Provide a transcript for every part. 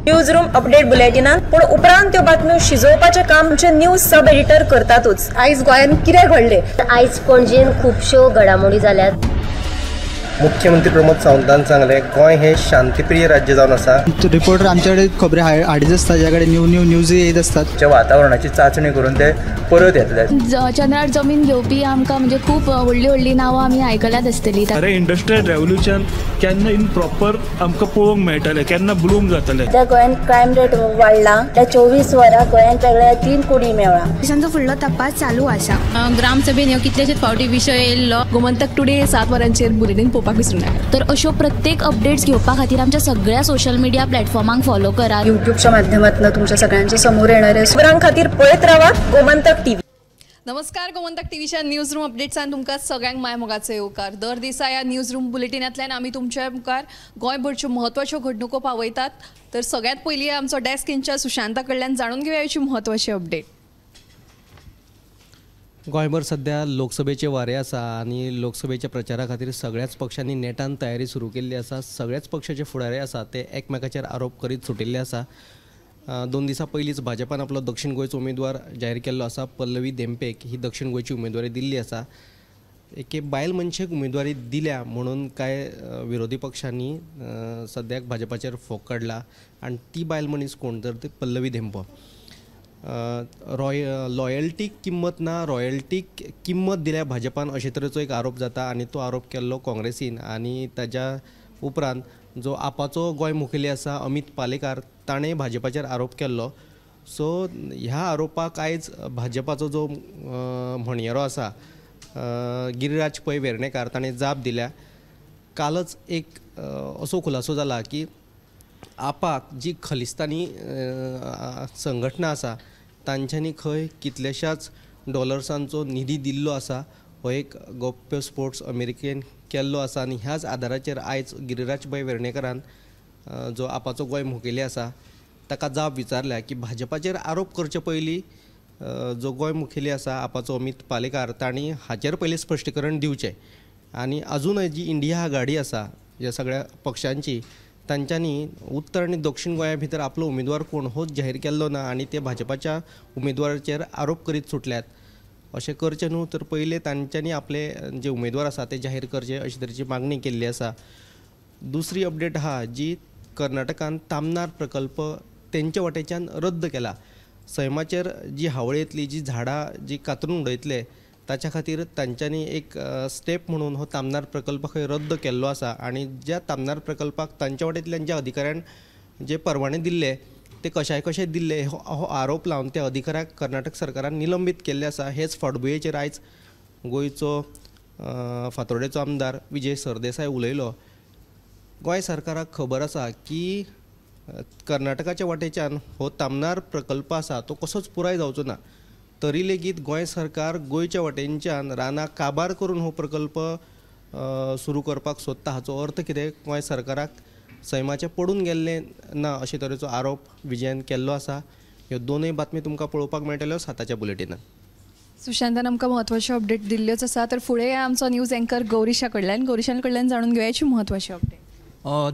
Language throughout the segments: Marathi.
न्यूज रूम अपडेट बुलेटिनात पूण उपरांत त्यो बातम्यो शिजोवपाचें काम आमचे न्यूज सब एडिटर करतातूच। आयज गोंयांत कितें घडलें? आयज पणजेन खुबश्यो घडामोडी जाल्यात। मुख्यमंत्री प्रमोद सावंतान सांगले गोंय हे शांतीप्रिय राज्य जावन आसा। रिपोर्टर आमच्याकडे खबरी हाडीत आसता, ज्याकडे न्यूज येत असतात। वातावरणाची चाचणी करून ते परत येतले। चंद्रार जमीन घेवपी आमकां म्हणजे खूब व्हडली नांवां आमी आयकल्यात आसतली। अरे इंडस्ट्रियल रेव्होल्यूशन केन्ना इन प्रॉपर आमकां पळोवंक मेळटलें, केन्ना ब्लूम जातलें। त्या गोंयांत क्रायम रेट वाडला। त्या 24 वरां गोंयांत वेगळ्या 3 कोटी मेळ्ळा। देशांचो फुडलो तपास चालू आसा। ग्रामसभेन ह्यो कितलेशेच फावटी विशय येयल्लो। गोमंतक टुडे 7 वरांचेर बुलेटिन पळोवपाक विसरूं नाका। तर अश्यो प्रत्येक अपडेट्स घेवपा खातीर आमच्या सगळ्या सोशल मिडिया प्लॅटफॉर्मांक फॉलो करा। यूट्यूबच्या माध्यमातून तुमच्या सगळ्यांच्या समोर येणाऱ्या खबरां खातीर पळयत रावात गोमंतक टीव्ही। नमस्कार, गोमंतक टीव्हीच्या न्यूज रूम अपडेट्सान तुमकां सगळ्यांक मायमोगाचो येवकार। दर दिसा ह्या न्यूज रूम बुलेटिनांतल्यान आमी तुमच्या मुखार गोंयभरच्यो म्हत्वाच्यो घडणुको पावयतात। तर सगळ्यात पयलीं आमचो डेस्क इंचार्ज सुशांता कडल्यान जाणून घेवया अशी म्हत्वाची अपडेट। गोंयभर सध्या लोकसभेचे वारे आसा आनी लोकसभेच्या प्रचारा खातीर सगळ्याच पक्षांनी नेटान तयारी सुरू केल्ली आसा। सगळ्याच पक्षाचे फुडारी आसा ते एकमेकाचेर आरोप करीत सुटिल्ले आसा। 2 दिसां पयलींच भाजपान आपलो दक्षिण गोंयचो उमेदवार जाहीर केल्लो आसा। पल्लवी धेंपेक ही दक्षिण गोंयची उमेदवारी दिल्ली आसा। एके बायल मनशेक उमेदवारी दिल्या म्हणून काय विरोधी पक्षांनी सद्याक भाजपाचेर फोग काडला आनी ती बायल मनीस कोण तर ती पल्लवी धेंपो। लॉयल्टीक किंमत ना, रॉयल्टीक किंमत दिल्या भाजपान अशे तरेचो एक आरोप जाता आनी तो आरोप केल्लो काँग्रेसीन। आनी ताज्या उपरांत जो आपाचो गोंय मुखेली आसा अमित पालेकार ताणें भाजपाचेर आरोप केल्लो। सो ह्या आरोपाक आयज भाजपाचो जो म्हणयेरो आसा गिरिराज पै वेर्णेकार ताणें जाप दिल्या। कालच एक असो खुलासो जाला की आपाक जी खलिस्तानी संघटना आसा तांच्यांनी खंय कितल्याशाच डॉलर्सांचो निधी दिल्लो आसा हो एक गौप्य स्फोट अमेरिकेन केल्लो आसा। आनी ह्याच आदाराचेर आयज गिरिराज पै वेर्णेकारान जो आपाचो गोंय मुखेली आसा ताका जाप विचारल्या की भाजपाचेर आरोप करचे पयलीं जो गोंय मुखेली आसा आपाचो अमित पालेकार तांणी हाचेर पयलीं स्पश्टीकरण दिवचें। आनी अजूनय जी इंडिया आघाडी आसा ह्या सगळ्या पक्षांची तांच्यांनी उत्तर आनी दक्षिण गोंया भितर आपलो उमेदवार कोण होच जाहीर केल्लो ना आनी ते भाजपाच्या उमेदवाराचेर आरोप करीत सुटल्यात। अशें करचें न्हू तर पयले तांच्यांनी आपले जे उमेदवार आसा ते जाहीर करचे अशे तरेची मागणी केल्ली आसा। दुसरी अपडेट आहा जी कर्नाटकान तामनार प्रकल्प तेंचे वटेच्यान रद्द केला। सैमाचेर जी हावळ येतली, जी झाडां जी कातरून उडयतले ताच्या खातीर तांच्यांनी एक स्टेप म्हणून हो तामनार प्रकल्प खंय रद्द केल्लो आसा। आनी ज्या तामनार प्रकल्पाक तांच्या वटेंतल्यान ज्या अधिकाऱ्यान जे परवाने दिल्ले ते कशे दिल्ले हो आरोप लावन त्या अधिकाऱ्याक कर्नाटक सरकारान निलंबीत केल्ले आसा। हेच फाटभुंयेचेर आयज गोंयचो फातोर्डेचो आमदार विजय सरदेसाय उलयलो। गोंय सरकाराक खबर आसा की कर्नाटकाच्या वटेच्यान हो तामनार प्रकल्प आसा तो कसोच पुराय जावचो ना, तरी लेगीत गोंय सरकार गोंयच्या वटेनच्यान रानां काबार करून हो प्रकल्प सुरू करपाक सोदता। हाचो अर्थ कितें? गोंय सरकाराक सैमाचें पडून गेल्लें ना अशे तरेचो आरोप विजयान केल्लो आसा। ह्यो दोनूय बातमी तुमकां पळोवपाक मेळटल्यो 7च्या बुलेटिनांत। सुशांतान आमकां म्हत्वाच्यो अपडेट दिल्ल्योच आसा। तर फुडें आमचो न्यूज एंकर गौरीशा कडल्यान जाणून घेवयाची म्हत्वाची अपडेट।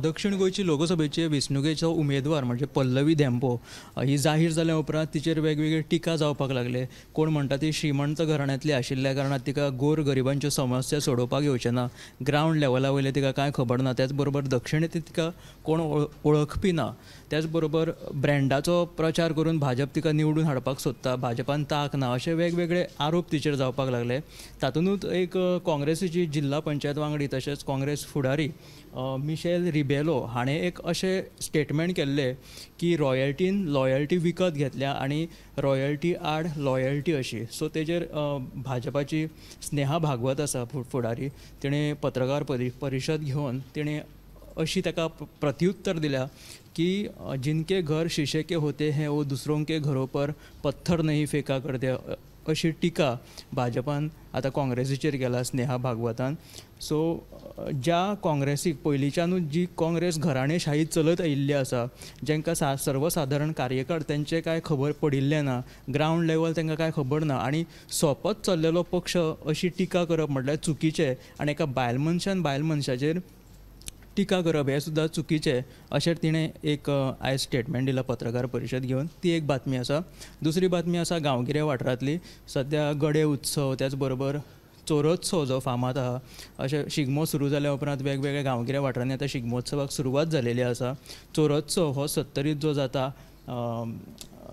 दक्षिण गोंयची लोकसभेचे वेंचणुकेचो उमेदवार म्हणजे पल्लवी धेंपो ही जाहीर जाल्या उपरांत तिचेर वेगवेगळे टिका जावपाक लागले। कोण म्हणटा ती श्रीमंत घराण्यांतली आशिल्ल्या कारणान तिका गोर गरिबांच्यो समस्या सोडोवपाक येवचें ना, ग्रावंड लेवला वयले तिका कांय खबर ना, त्याच बरोबर दक्षिणेंत तिका कोण वळखपी ना, त्याच बरोबर ब्रँडाचो प्रचार करून भाजप तिका निवडून हाडपाक सोदता, भाजपान तांक ना, अशे वेगवेगळे आरोप तिचेर जावपाक लागले। तातूंतूच एक काँग्रेसीची जिल्हा पंचायत वांगडी तशेंच काँग्रेस फुडारी मिशेल रिबेलो हाणें एक अशें स्टेटमेंट केल्लें की लॉयल्टी विकत घेतल्या आनी रॉयल्टी आड लॉयल्टी अशी। सो तेजेर भाजपाची स्नेहा भागवत आसा फुडारी, तिणें पत्रकार परिशद घेवन तिणें अशी ताका प्रत्युत्तर दिल्या की जिनके घर शीशे के होते हैं वो दूसरों के घरों पर पत्थर नहीं फेंका करते अशी टिका भाजपान आतां काँग्रेसीचेर केला स्नेहा भागवतान। सो ज्या काँग्रेसीक पयलींच्यानूच जी काँग्रेस घराणेशाही चलत आयिल्ली आसा, जेंकां सर्वसाधारण कार्यकर्त्यांचे कांय खबर पडिल्लें ना, ग्रावंड लेवल तांकां कांय खबर ना आनी सोंपत चल्लेलो पक्ष अशी टिका करप म्हटल्यार चुकीचें। आनी एका बायल मनशाचेर टिका करप हें सुद्दां चुकीचें अशें तिणें एक आयज स्टेटमेंट दिला पत्रकार परिशद घेवन. ती एक बातमी आसा. दुसरी बातमी आसा गांवगिऱ्या वाठारांतली. सद्या गडे उत्सव त्याच बरोबर चोरोत्सव जो फामाद आहा अशें शिगमो सुरू जाल्या उपरांत वेगवेगळ्या गांवगिऱ्या वाठारांनी आतां शिगमोत्सवाक सुरवात जालेली आसा. चोरोत्सव हो 70 जो जाता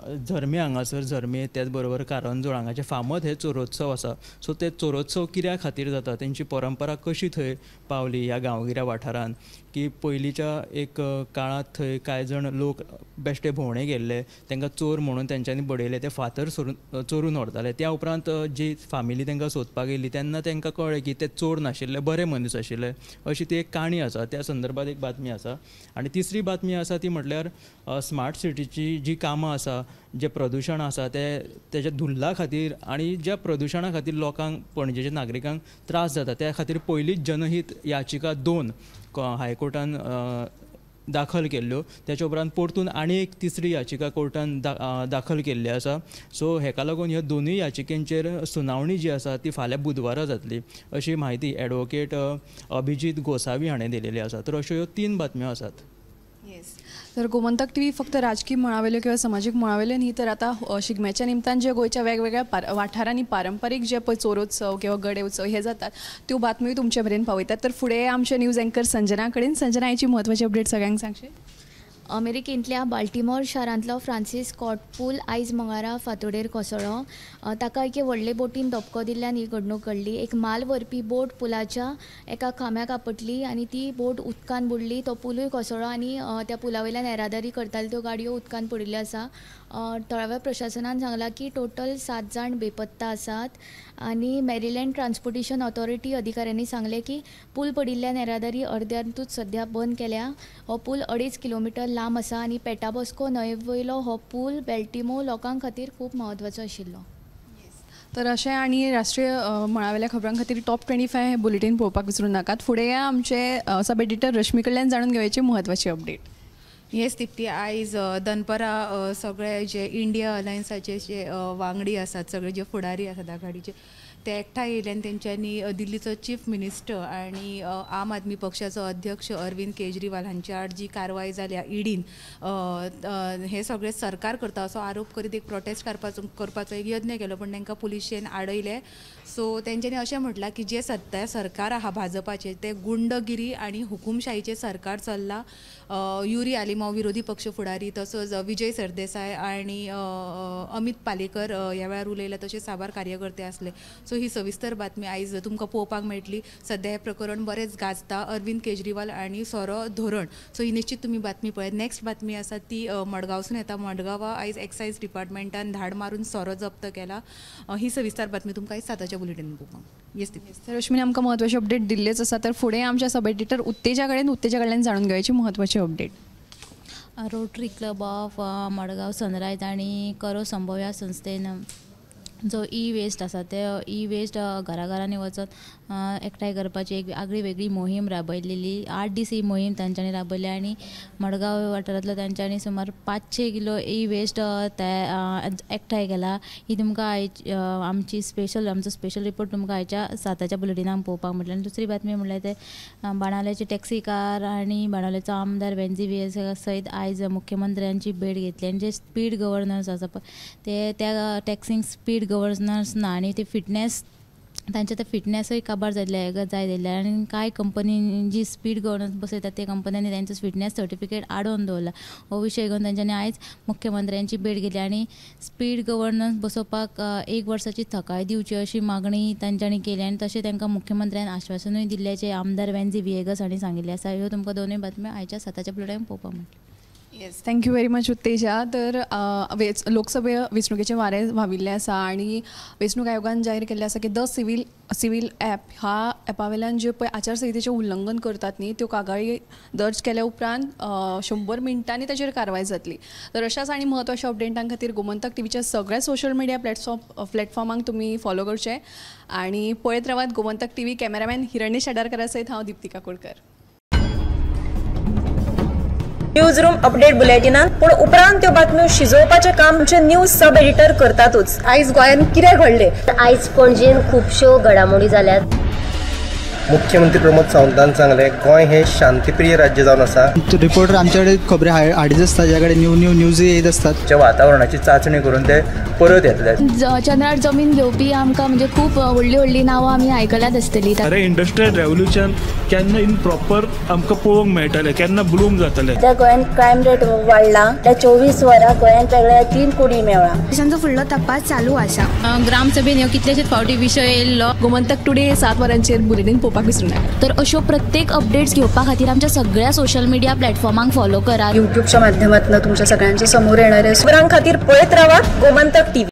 झरमे हांगासर झरमे त्याच बरोबर कारंजोळ हांगाचे फामद हे चोरोत्सव आसा. सो ते चोरोत्सव कित्या खातीर जाता, तेंची परंपरा कशी थंय पावली ह्या गांवगिऱ्या वाठारांत, की पयलींच्या एक काळांत थंय कांय जाण लोक बेश्टे भोंवणे गेल्ले, तांकां चोर म्हणून तेंच्यांनी बडयले, ते फातर चोरून व्हरताले. त्या उपरांत जी फामिली तांकां सोदपाक येयली तेन्ना तांकां कळ्ळें की ते चोर नाशिल्ले, बरे मनीस आशिल्ले. अशी ती एक काणी आसा. त्या संदर्भात एक बातमी आसा. आनी तिसरी बातमी आसा ती म्हटल्यार स्मार्ट सिटीची जी कामां आसा, जे प्रदूशण आसा तेच्या धुल्ला खातीर आनी ज्या प्रदुशणा खातीर लोकांक पणजेच्या नागरिकांक त्रास जाता त्या खातीर पयलींच जनहीत याचिका 2 हायकोर्टान दाखल केल्ल्यो. त्याच्या उपरांत परतून आनी एक तिसरी याचिका कोर्टान दाखल केल्ली आसा. सो हेका लागून ह्या दोनूय याचिकेंचेर सुनावणी जी आसा ती फाल्यां बुधवारा जातली अशी म्हायती एडवोकेट अभिजीत गोसावी हाणें दिलेली आसा. तर अश्यो ह्यो 3 बातम्यो आसात. येस. तर गोमंतक टीव्ही फक्त राजकीय मळावेल्यो किंवा सामाजीक मळावेल्यो न्ही, तर आता शिगम्याच्या निमतान जे गोंयच्या वेगवेगळ्या वाठारांनी पारंपारीक जे पळय चोरोत्सव किंवा गडे उत्सव हे जातात त्यो बातम्यो तुमचे मेरेन पावयतात. तर फुडें आमचे न्यूज एंकर संजना कडेन. संजना, हाची म्हत्वाची अपडेट सगळ्यांक सांगशे. अमेरिकेंतल्या बाल्टिमोर शारांतलो फ्रांसीस स्कॉट पूल आयज मंगळारा फांतोडेर कोसळ्ळो. ताका एके व्हडले बोटीन धपको दिल्ल्यान ही घडणूक घडली. एक माल व्हरपी बोट पुलाच्या एका खांब्याक आपटली आनी ती बोट उदकान बुडली. तो पुलूय कोसळ्ळो आनी त्या पुला वयल्यान येरादारी करताल्यो त्यो गाडयो उदकान पडिल्ल्यो आसा. थळाव्या प्रशासनान सांगलां की टोटल 7 जाण बेपत्ता आसात. आनी मेरीलँड ट्रान्सपोर्टेशन ऑथॉरिटी अधिकाऱ्यांनी सांगले की पूल पडिल्ल्यान येरादारी अर्द्यांतूच सध्या बंद केल्या. हो पूल 2.5 किलोमिटर लांब आसा आनी पेटाबोस्को न्हंये वयलो हो पूल बेल्टिमो लोकां खातीर खूब म्हत्वाचो आशिल्लो. तर अशें आनी राष्ट्रीय मळावेल्या खबरां खातीर टॉप 25 बुलेटीन पळोवपाक विसरूं नाकात. फुडें आमचे सब एडिटर रश्मी कडल्यान जाणून घेवयाची म्हत्वाची अपडेट. येस दिप्ती, आयज दनपरां सगळे जे इंडिया अलायन्साचे जे वांगडी आसात, सगळे जे फुडारी आसात आघाडीचे, ते एकठांय येयले आनी तेंच्यांनी दिल्लीचो चीफ मिनिस्टर आनी आम आदमी पक्षाचो अध्यक्ष अरविंद केजरीवाल हांचे आड जी कारवाय जाल्या ईडीन, हे सगळे सरकार करता असो आरोप करीत एक प्रोटेस्ट करपाचो एक यत्न केलो, पण तांकां पुलिशेन आडयले. सो तेंच्यांनी अशें म्हटलां की जे सध्या सरकार आहा भाजपाचें ते गुंडगिरी आनी हुकुमशाहीचें सरकार चल्लां. युरी आलिमांव विरोधी पक्ष फुडारी, तसोच विजय सरदेसाय आनी अमित पालेकर ह्या वेळार उलयले, तशेंच साबार कार्यकर्ते आसले. सो ही सविस्तर बातमी आयज तुमकां पळोवपाक मेळटली. सध्या हें प्रकरण बरेंच गाजता, अरविंद केजरीवाल आनी सोरो धोरण. सो ही निश्चित तुमी बातमी पळयात. नेक्स्ट बातमी आसा ती मडगांवसून येता. मडगांवा आयज एक्सायज डिपार्टमेंटान धाड मारून सोरो जप्त केला. ही सविस्तर बातमी तुमकां आयज 7च्या बुलेटिनान पळोवपाक. येस तर रश्मीन आमकां म्हत्वाचे अपडेट दिल्लेच आसा. तर फुडें आमच्या सब एडिटर उत्तेजा कडल्यान जाणून घेवयाची म्हत्वाची update. Rotary Club of Madgaon Sunrise आनी करो संभव ह्या संस्थेन जो वेस्ट आसा ते वेस्ट घराघरांनी वचत एकठांय करपाची एक आगळी वेगळी मोहीम राबयलेली. 8 दीस ही मोहीम तांच्यांनी राबयली आनी मडगांव वाठारांतलो तांच्यांनी सुमार 500 किलो वेस्ट एकठांय केला. ही तुमकां आमचो स्पेशल रिपोर्ट तुमकां आयच्या 7च्या बुलेटिनान पळोवपाक मेळटलें. आनी दुसरी बातमी म्हणल्यार ते बाणावलेचे टॅक्सी कार आनी बाणावलेचो आमदार वेंजी व्ही सयत आयज मुख्यमंत्र्यांची भेट घेतली. आनी जे स्पीड गव्हर्नन्स आसा पळय ते त्या टॅक्सींक स्पीड गव्हर्नन्स ना आनी ते फिटनेस तांचे ते फिटनेसूय काबार जाय दिल्ले. आनी कांय कंपनी जी स्पीड गव्हर्नन्स बसयतात ते कंपन्यांनी तांचो फिटनेस सर्टिफिकेट आडोवन दवरला. हो विशय घेवन तांच्यांनी आयज मुख्यमंत्र्यांची भेट घेतली आनी स्पीड गव्हर्नन्स बसोवपाक 1 वर्साची थकाय दिवची अशी मागणी तांच्यांनी केली. आनी तशें तांकां मुख्यमंत्र्यान आश्वासनूय दिल्ल्याचें आमदार वेंजी व्ही हांणी सांगिल्लें आसा. ह्यो तुमकां दोनूय बातम्यो आयच्या 7च्या बुलेटिनान पळोवपाक मेळटल्यो. Yes, thank you very much Utteja. तर लोकसभे वेंचणुकेचे वारें व्हांविल्लें आसा आनी वेंचणूक आयोगान जाहीर केल्लें आसा की द सिव्हील ॲप ह्या ॲपा वयल्यान जे पळय आचारसंहितेचें उल्लंघन करतात न्ही त्यो कागाळी दर्ज केल्या उपरांत 100 मिनटांनी ताचेर कारवाय जातली. तर अशाच आनी म्हत्वाच्या अपडेटां खातीर गोमंतक टीव्हीच्या सगळ्या सोशल मिडिया प्लॅटफॉर्मांक तुमी फॉलो करचें आनी पळयत रावात गोमंतक टीव्ही. कॅमेरामॅन हिरण्य शेडारकरा सयत हांव दिप्तिका कोडकर. न्यूज रूम अपडेट बुलेटिनान पूण उपरांत त्यो बातम्यो शिजोवपाचें काम आमचे न्यूज सब एडिटर करतातूच. आयज गोंयांत कितें घडलें? आयज पणजेन खुबश्यो घडामोडी जाल्यात. मुख्यमंत्री प्रमोद सावंतान सांगले गोंय हे शांतीप्रिय राज्य जावन आसा. रिपोर्टर आमच्याकडे खबरी हाडीच असतात ज्याकडे न्यूज येत असतात. वातावरणाची चाचणी करून ते परत येतले. चंद्रार जमीन घेवपी आमकां म्हणजे खूप व्हडली नांवां आमी आयकल्यात आसतली. अरे इंडस्ट्रियल रेव्होल्युशन केन्ना इन प्रॉपर आमकां पळोवंक मेळटलें, केन्ना ब्लूम जातलें. त्या गोंयान क्रायम रेट वाडला. त्या 24 वरां गोंयान वेगळ्या 3 कुडी मेळ्ळा. देशांचो फुडलो तपास चालू आसा. ग्रामसभेन ह्यो कितलेशेच फावटी विशय येयल्लो. गोमंतक टुडे 7 वरांचेर बुलेटीन पळोवपाक विसरूं नका. तर अश्यो प्रत्येक अपडेट्स घेवपा खातीर आमच्या सगळ्या सोशल मिडिया प्लॅटफॉर्मांक फॉलो करा. युट्यूबच्या माध्यमातून तुमच्या सगळ्यांच्या समोर येणाऱ्या खबरां खातीर पळयत रावा गोमंतक टीव्ही.